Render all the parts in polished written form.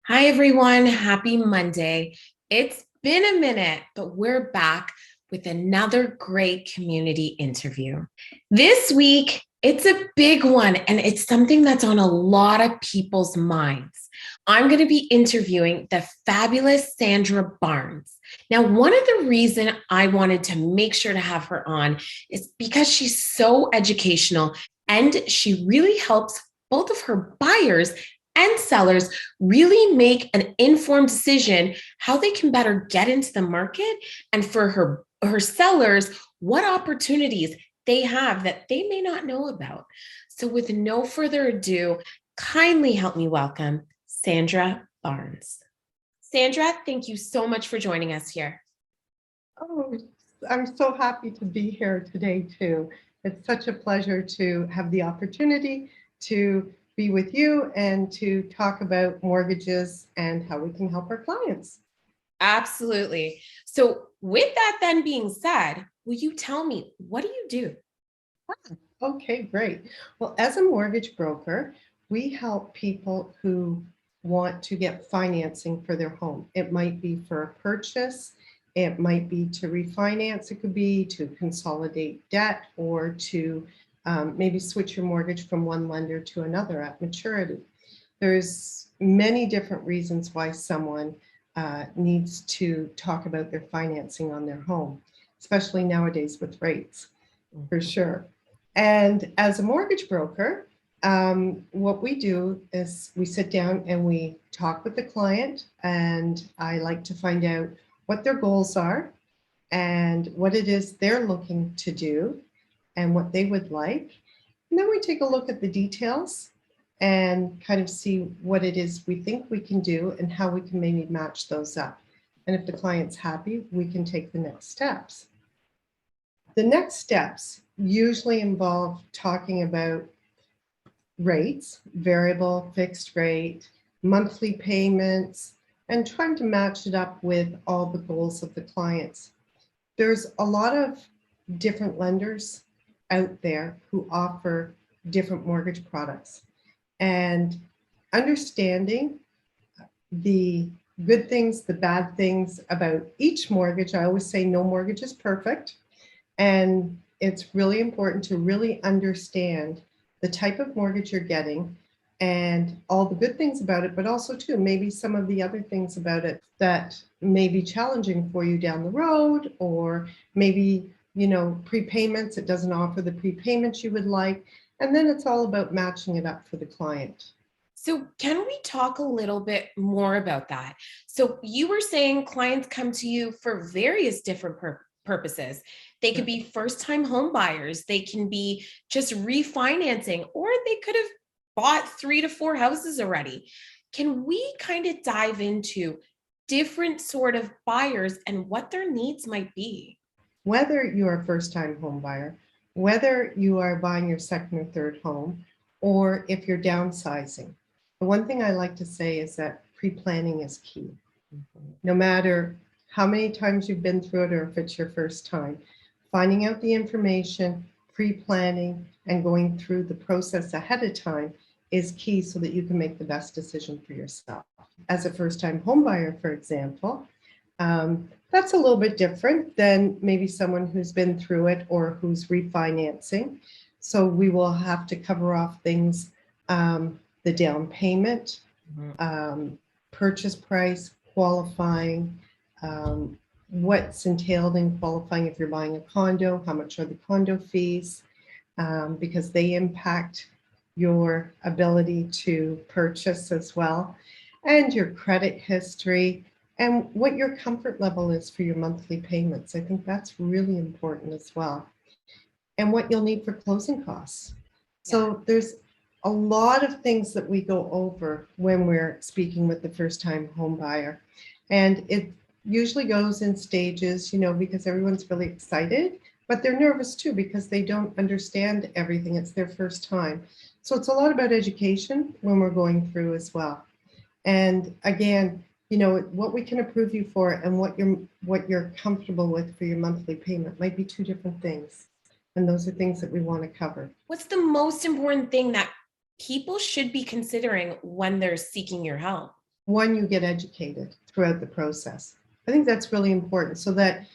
Hi, everyone. Happy Monday. It's been a minute, but we're back with another great community interview. This week, it's a big one, and it's something that's on a lot of people's minds. I'm going to be interviewing the fabulous Sandra Barnes. Now, one of the reasons I wanted to make sure to have her on is because she's so educational and she really helps both of her buyers and sellers really make an informed decision how they can better get into the market, and for her sellers what opportunities they have that they may not know about. So with no further ado, kindly help me welcome Sandra Barnes. Sandra, thank you so much for joining us here. Oh, I'm so happy to be here today too. It's such a pleasure to have the opportunity to be with you and to talk about mortgages and how we can help our clients. Absolutely. So with that then being said, will you tell me, what do you do? Okay, great. Well, as a mortgage broker, we help people who want to get financing for their home. It might be for a purchase, it might be to refinance, it could be to consolidate debt, or to maybe switch your mortgage from one lender to another at maturity. There's many different reasons why someone needs to talk about their financing on their home, especially nowadays with rates, for sure. And as a mortgage broker, what we do is we sit down and we talk with the client, and I like to find out what their goals are and what it is they're looking to do and what they would like. And then we take a look at the details and kind of see what it is we think we can do and how we can maybe match those up. And if the client's happy, we can take the next steps. The next steps usually involve talking about rates, variable, fixed rate, monthly payments, and trying to match it up with all the goals of the clients. There's a lot of different lenders out there who offer different mortgage products, and understanding the good things, the bad things about each mortgage. I always say no mortgage is perfect. And it's really important to really understand the type of mortgage you're getting and all the good things about it, but also too, maybe some of the other things about it that may be challenging for you down the road, or maybe, prepayments, it doesn't offer the prepayments you would like. And then it's all about matching it up for the client. So, can we talk a little bit more about that? So, you were saying clients come to you for various different purposes. They could be first-time home buyers, they can be just refinancing, or they could have bought 3 to 4 houses already. Can we kind of dive into different sort of buyers and what their needs might be? Whether you're a first-time home buyer, whether you are buying your second or third home, or if you're downsizing, the one thing I like to say is that pre-planning is key. No matter how many times you've been through it or if it's your first time, finding out the information, pre-planning, and going through the process ahead of time is key so that you can make the best decision for yourself. As a first-time homebuyer, for example, that's a little bit different than maybe someone who's been through it or who's refinancing. So we will have to cover off things, the down payment, purchase price, qualifying, what's entailed in qualifying if you're buying a condo, how much are the condo fees, because they impact your ability to purchase as well, and your credit history, and what your comfort level is for your monthly payments. I think that's really important as well. And what you'll need for closing costs. So there's a lot of things that we go over when we're speaking with the first-time home buyer. And it usually goes in stages, because everyone's really excited, but they're nervous too because they don't understand everything. It's their first time. So it's a lot about education when we're going through as well. And again, what we can approve you for and what you're comfortable with for your monthly payment might be two different things. And those are things that we want to cover. What's the most important thing that people should be considering when they're seeking your help? one, you get educated throughout the process. I think that's really important so that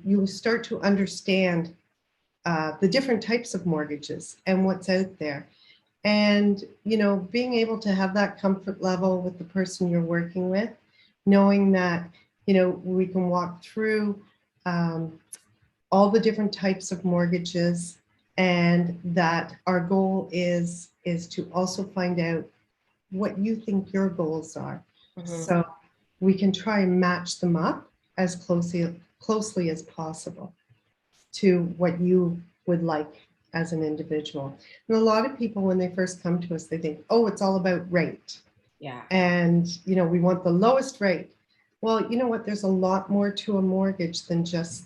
you start to understand the different types of mortgages and what's out there. And, being able to have that comfort level with the person you're working with, knowing that, we can walk through all the different types of mortgages, and that our goal is to also find out what you think your goals are. Mhm. So we can try and match them up as closely as possible to what you would like as an individual. And a lot of people, when they first come to us, they think, oh, it's all about rate. Yeah. And, we want the lowest rate. Well, you know what? There's a lot more to a mortgage than just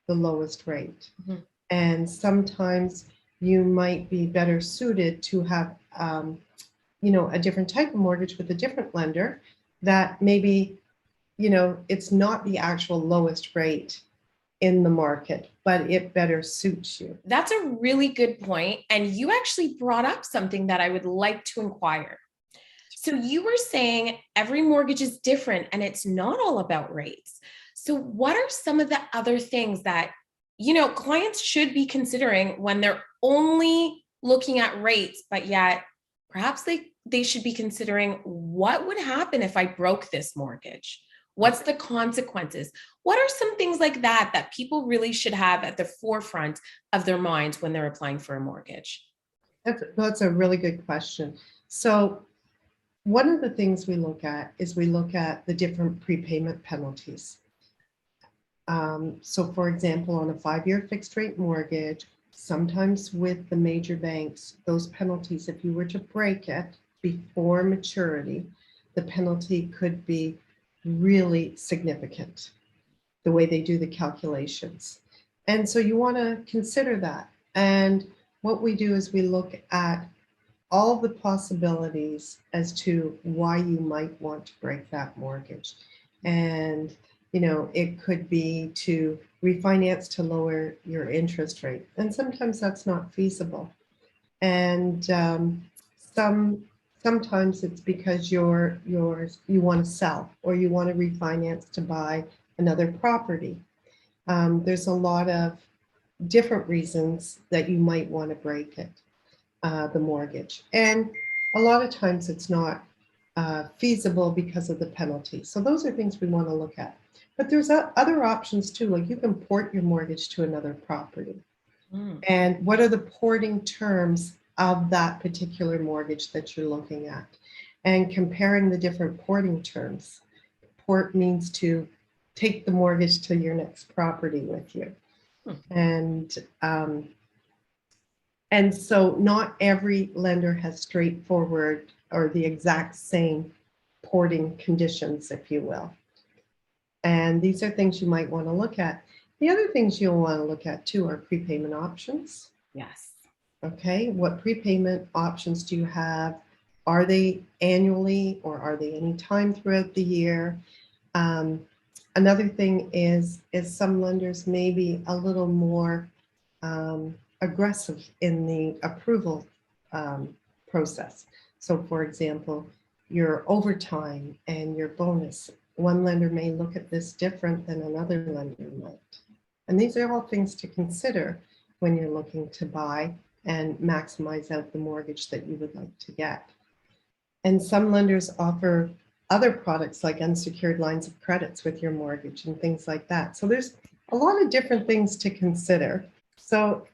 the lowest rate. Mhm. And sometimes you might be better suited to have, a different type of mortgage with a different lender that maybe, it's not the actual lowest rate in the market, but it better suits you. That's a really good point. And you actually brought up something that I would like to inquire. So you were saying every mortgage is different and it's not all about rates. So what are some of the other things that, clients should be considering when they're only looking at rates, but yet perhaps they should be considering what would happen if I broke this mortgage? What's the consequences? What are some things like that that people really should have at the forefront of their minds when they're applying for a mortgage? That's a really good question. So one of the things we look at is we look at the different prepayment penalties. So for example, on a 5-year fixed rate mortgage, sometimes with the major banks, those penalties, if you were to break it before maturity, the penalty could be really significant, the way they do the calculations. And so you want to consider that. And what we do is we look at all the possibilities as to why you might want to break that mortgage. And, it could be to refinance to lower your interest rate. And sometimes that's not feasible. And sometimes it's because you want to sell or you want to refinance to buy another property. There's a lot of different reasons that you might want to break it, the mortgage. And a lot of times it's not feasible because of the penalty. So those are things we want to look at. But there's other options too, like you can port your mortgage to another property. Mm. And what are the porting terms of that particular mortgage that you're looking at? And comparing the different porting terms. Port means to take the mortgage to your next property with you. And so not every lender has straightforward or the exact same porting conditions, if you will. And these are things you might want to look at. The other things you'll want to look at too are prepayment options. Yes. Okay, what prepayment options do you have? Are they annually or are they any time throughout the year? Another thing is some lenders may be a little more aggressive in the approval process. So for example, your overtime and your bonus, one lender may look at this different than another lender might. And these are all things to consider when you're looking to buy and maximize out the mortgage that you would like to get. And some lenders offer other products like unsecured lines of credits with your mortgage and things like that. So there's a lot of different things to consider. So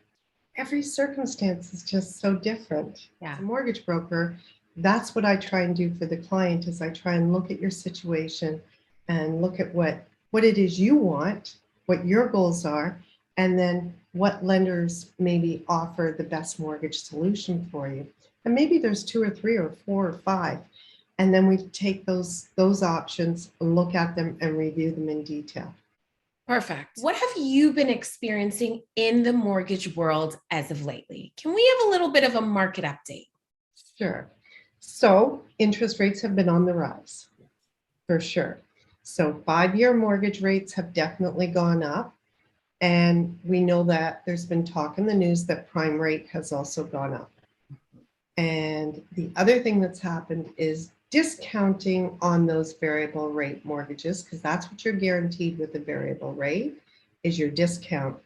every circumstance is just so different. Yeah. As a mortgage broker, that's what I try and do for the client is I try and look at your situation and look at what it is you want, what your goals are, and then what lenders maybe offer the best mortgage solution for you. And maybe there's 2 or 3 or 4 or 5. And then we take those options, look at them and review them in detail. Perfect. What have you been experiencing in the mortgage world as of lately? Can we have a little bit of a market update? Sure. So interest rates have been on the rise, for sure. So 5-year mortgage rates have definitely gone up. And we know that there's been talk in the news that prime rate has also gone up. And the other thing that's happened is discounting on those variable rate mortgages, because that's what you're guaranteed with a variable rate, is your discount.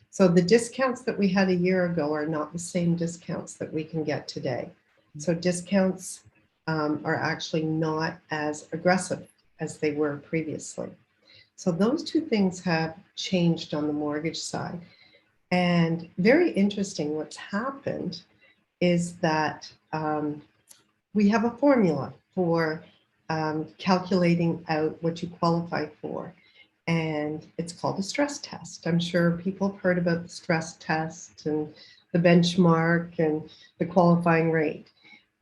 So the discounts that we had a year ago are not the same discounts that we can get today. So discounts are actually not as aggressive as they were previously. So those two things have changed on the mortgage side. And very interesting, what's happened is that we have a formula for calculating out what you qualify for. And it's called a stress test. I'm sure people have heard about the stress test and the benchmark and the qualifying rate.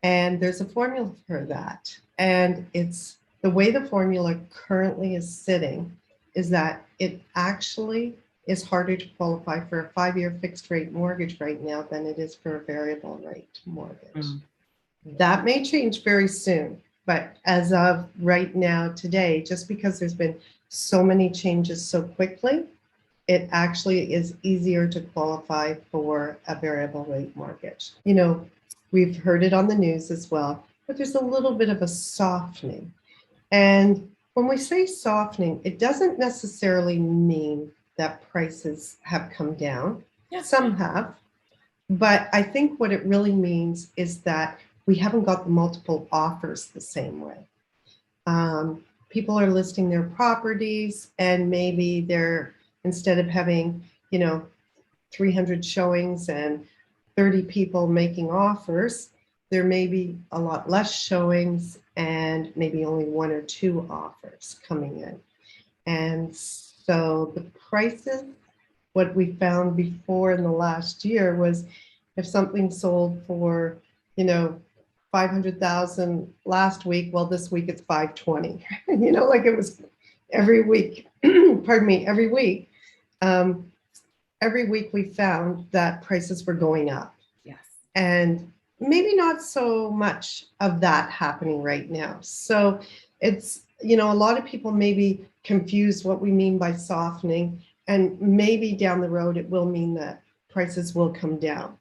And there's a formula for that. And it's the way the formula currently is sitting is that it actually is harder to qualify for a 5-year fixed rate mortgage right now than it is for a variable rate mortgage. That may change very soon, but as of right now today, just because there's been so many changes so quickly, it actually is easier to qualify for a variable rate mortgage. You know, we've heard it on the news as well, but there's a little bit of a softening. And when we say softening, it doesn't necessarily mean that prices have come down. Yeah. Some have, but I think what it really means is that we haven't got the multiple offers the same way. People are listing their properties, and maybe they're, instead of having, 300 showings and 30 people making offers, there may be a lot less showings and maybe only 1 or 2 offers coming in. And so the prices, what we found before in the last year was if something sold for, 500,000 last week, well, this week it's 520, like it was every week, pardon me, every week. Every week we found that prices were going up. Yes. And maybe not so much of that happening right now. So it's, a lot of people maybe confuse what we mean by softening, and maybe down the road it will mean that prices will come down.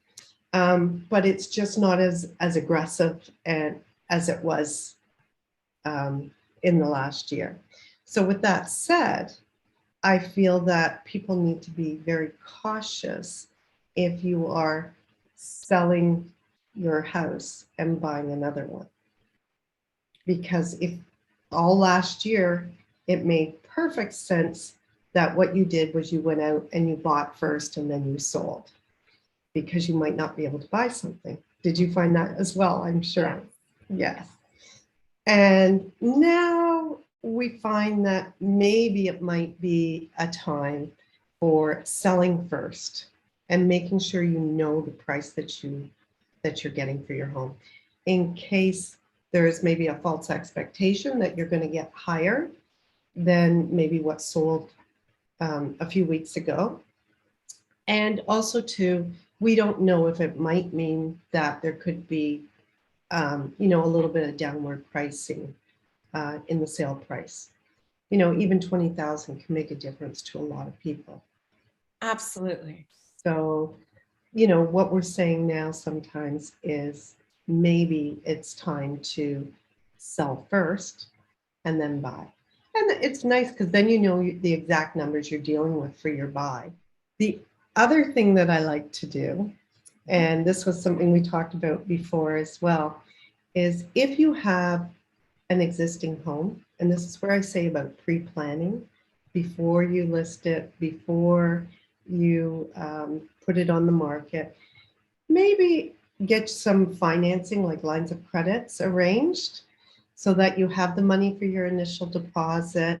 But it's just not as aggressive and as it was in the last year. So with that said, I feel that people need to be very cautious if you are selling your house and buying another one. Because if all last year, it made perfect sense that what you did was you went out and you bought first and then you sold, because you might not be able to buy something. Did you find that as well? I'm sure. Yes. And now we find that maybe it might be a time for selling first and making sure you know the price that you're getting for your home, in case there's maybe a false expectation that you're going to get higher than maybe what sold a few weeks ago. And also too, we don't know if it might mean that there could be, a little bit of downward pricing in the sale price. Even 20,000 can make a difference to a lot of people. Absolutely. So, what we're saying now sometimes is maybe it's time to sell first and then buy. And it's nice because then you know the exact numbers you're dealing with for your buy. The other thing that I like to do, and this was something we talked about before as well, is if you have an existing home, and this is where I say about pre-planning, before you list it, before you put it on the market, maybe get some financing like lines of credits arranged so that you have the money for your initial deposit